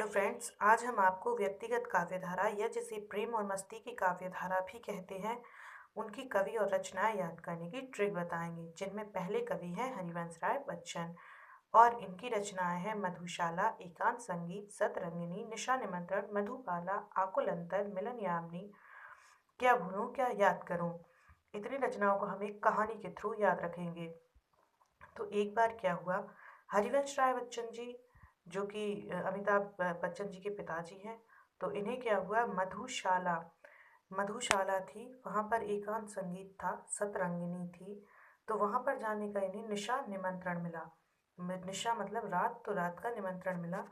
Hello friends, आज हम आपको व्यक्तिगत काव्यधारा या जिसे प्रेम और मस्ती की काव्यधारा भी कहते हैं, उनकी कवि और रचनाएं याद करने की ट्रिक बताएंगे, जिनमें पहले कवि हैं हरिवंश राय बच्चन और इनकी रचनाएं हैं मधुशाला, एकांत संगीत, सतरंगिनी, निशा निमंत्रण, मधुबाला, आकुल अंतर, मिलन यामिनी, क्या भूलूं क्या याद करूं। इतनी रचनाओं को हम एक कहानी के थ्रू याद रखेंगे। तो एक बार क्या हुआ, हरिवंश राय बच्चन जी जो कि अमिताभ बच्चन जी के पिताजी हैं, तो इन्हें क्या हुआ, मधुशाला मधुशाला थी, वहाँ पर एकांत संगीत था, सतरंगिनी थी, तो वहाँ पर जाने का इन्हें निशा निमंत्रण मिला। निशा मतलब रात, तो रात का निमंत्रण मिला।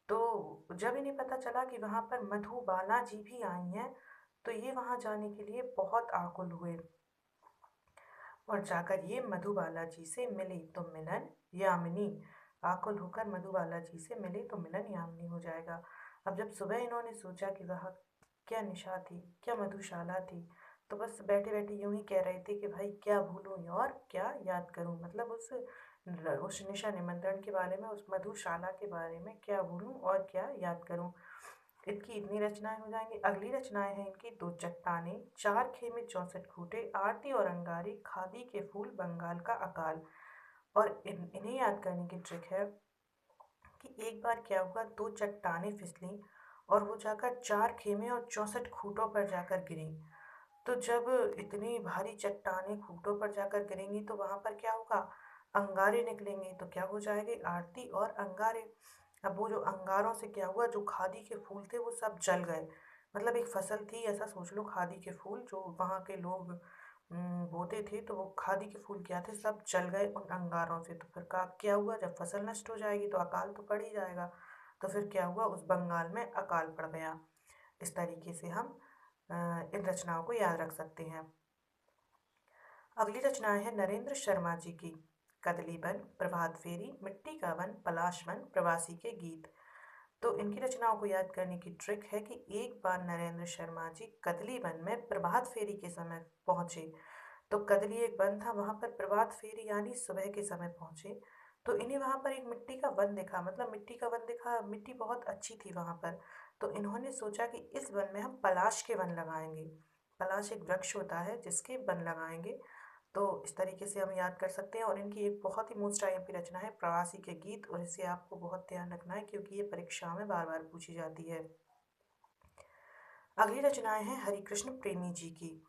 तो जब इन्हें पता चला कि वहाँ पर मधुबाला जी भी आई हैं, तो ये वहाँ जाने के लिए बहुत आकुल हुए और जाकर ये मधुबाला जी से मिले तो मिलन यामिनी, आकुल होकर मधुबाला जी से मिले तो मिलन यामिनी हो जाएगा। अब जब सुबह इन्होंने सोचा कि वह क्या निशा थी, क्या मधुशाला थी, तो बस बैठे बैठे यूं ही कह रहे थे कि भाई क्या भूलूं और क्या याद करूं, मतलब उस निशा निमंत्रण के बारे में, उस मधुशाला के बारे में क्या भूलूं और क्या याद करूं। इनकी इतनी रचनाएं हो जाएंगी। अगली रचनाएं हैं इनकी, दो चट्टाने, चार खेमे 64 खूंटे, आरती और अंगारी, खादी के फूल, बंगाल का अकाल। और इन्हें याद करने की ट्रिक है कि एक बार क्या हुआ, दो चट्टाने फिसलीं और वो जाकर चार खेमे और 64 खूंटों पर जाकर गिरी। तो जब इतनी भारी चट्टानें खूंटों पर जाकर गिरेंगी तो वहां पर क्या होगा, अंगारे निकलेंगे, तो क्या हो जाएंगे, आरती और अंगारे। अब वो जो अंगारों से क्या हुआ, जो खादी के फूल थे वो सब जल गए। मतलब एक फसल थी, ऐसा सोच लो, खादी के फूल जो वहाँ के लोग बोते थे, तो वो खादी के फूल क्या थे, सब जल गए उन अंगारों से। तो फिर का क्या हुआ, जब फसल नष्ट हो जाएगी तो अकाल तो पड़ ही जाएगा। तो फिर क्या हुआ, उस बंगाल में अकाल पड़ गया। इस तरीके से हम इन रचनाओं को याद रख सकते हैं। अगली रचनाएं हैं नरेंद्र शर्मा जी की, कदली वन, प्रभात फेरी, मिट्टी का वन, पलाश वन, प्रवासी के गीत। तो इनकी रचनाओं को याद करने की ट्रिक है कि एक बार नरेंद्र शर्मा जी कदली वन में प्रभात फेरी के समय पहुंचे। तो कदली एक वन था, वहां पर प्रभात फेरी यानी सुबह के समय पहुंचे। तो इन्हें वहां पर एक मिट्टी का वन दिखा, मतलब मिट्टी का वन दिखा, मिट्टी बहुत अच्छी थी वहां पर। तो इन्होंने सोचा कि इस वन में हम पलाश के वन लगाएंगे। पलाश एक वृक्ष होता है जिसके वन लगाएंगे। तो इस तरीके से हम याद कर सकते हैं। और इनकी एक बहुत ही मोस्ट आईएमपी रचना है प्रवासी के गीत, और इसे आपको बहुत ध्यान रखना है क्योंकि ये परीक्षाओं में बार बार पूछी जाती है। अगली रचनाएं हैं हरिकृष्ण प्रेमी जी की,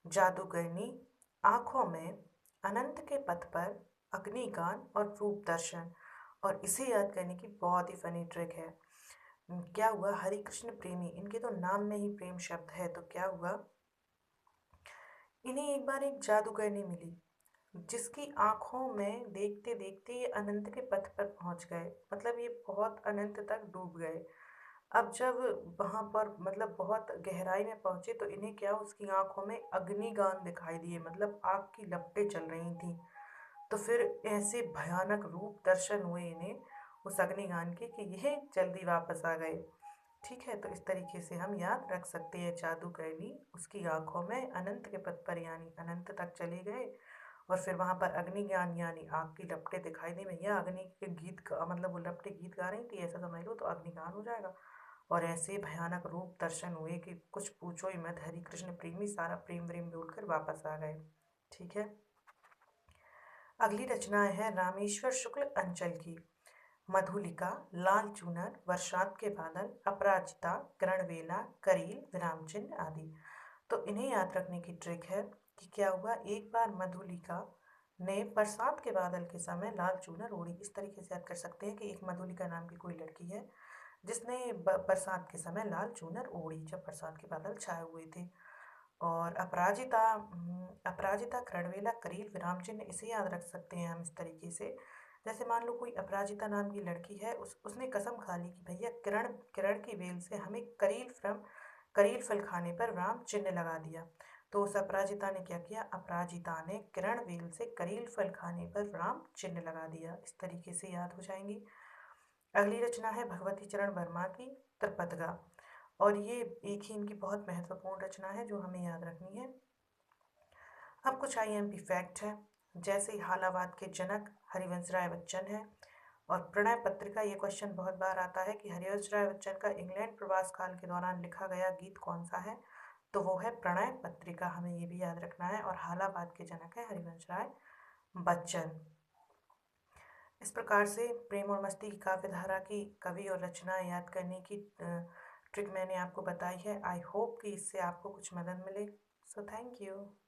जादूगरनी, आंखों में, अनंत के पथ पर, अग्निगान और रूप दर्शन। और इसे याद करने की बहुत ही फनी ट्रिक है। क्या हुआ, हरिकृष्ण प्रेमी, इनके तो नाम में ही प्रेम शब्द है, तो क्या हुआ, इन्हें एक बार एक जादूगरनी मिली जिसकी आंखों में देखते देखते ये अनंत के पथ पर पहुंच गए, मतलब ये बहुत अनंत तक डूब गए। अब जब वहां पर मतलब बहुत गहराई में पहुंचे तो इन्हें क्या, उसकी आंखों में अग्निगान दिखाई दिए, मतलब आग की लपटें चल रही थी। तो फिर ऐसे भयानक रूप दर्शन हुए इन्हें उस अग्निगान के कि यह जल्दी वापस आ गए। ठीक है, तो इस तरीके से हम याद रख सकते हैं, जादूगरनी, उसकी आंखों में, अनंत के पथ पर यानी अनंत तक चले गए, और फिर वहां पर अग्निज्ञान यानी आग की लपटें दिखाई दी। भैया अग्नि के गीत का मतलब वो लपटें गीत गा रही थी, ऐसा समझ लो, तो अग्निगान हो जाएगा। और ऐसे भयानक रूप दर्शन हुए कि कुछ पूछो ही मत, हरि कृष्ण प्रेमी सारा प्रेम व्रेम भूलकर वापस आ गए। ठीक है। अगली रचना है रामेश्वर शुक्ल अंचल की, मधुलिका, लाल चूनर, वर्षांत के बादल, अपराजिता, ग्रणवेला, करील, विराम चिन्ह आदि। तो इन्हें याद रखने की ट्रिक है कि क्या हुआ, एक बार मधुलिका ने बरसात के बादल के समय लाल चूनर ओढ़ी। इस तरीके से याद कर सकते हैं कि एक मधुलिका नाम की कोई लड़की है जिसने बरसात के समय लाल चूनर ओढ़ी, जब बरसात के बादल छाए हुए थे। और अपराजिता, करणवेला, करील, विराम चिन्ह, इसे याद रख सकते हैं हम इस तरीके से। जैसे मान लो कोई अपराजिता नाम की लड़की है, उसने कसम खा ली कि भैया किरण किरण की बेल से हमें करील फल खाने पर राम चिन्ह लगा दिया। तो उस अपराजिता ने क्या किया, अपराजिता ने किरण बेल से करील फल खाने पर राम चिन्ह लगा दिया। इस तरीके से याद हो जाएंगी। अगली रचना है भगवती चरण वर्मा की, त्रिपतगा, और ये एक ही इनकी बहुत महत्वपूर्ण रचना है जो हमें याद रखनी है। अब कुछ आईएमपी फैक्ट है, जैसे हालावाद के जनक हरिवंश राय बच्चन है, और प्रणय पत्रिका, ये क्वेश्चन बहुत बार आता है कि हरिवंश राय बच्चन का इंग्लैंड प्रवास काल के दौरान लिखा गया गीत कौन सा है, तो वो है प्रणय पत्रिका। हमें ये भी याद रखना है। और हालाबाद के जनक है हरिवंश राय बच्चन। इस प्रकार से प्रेम और मस्ती की काव्य धारा की कवि और रचना याद करने की ट्रिक मैंने आपको बताई है। आई होप कि इससे आपको कुछ मदद मिले। So thank you.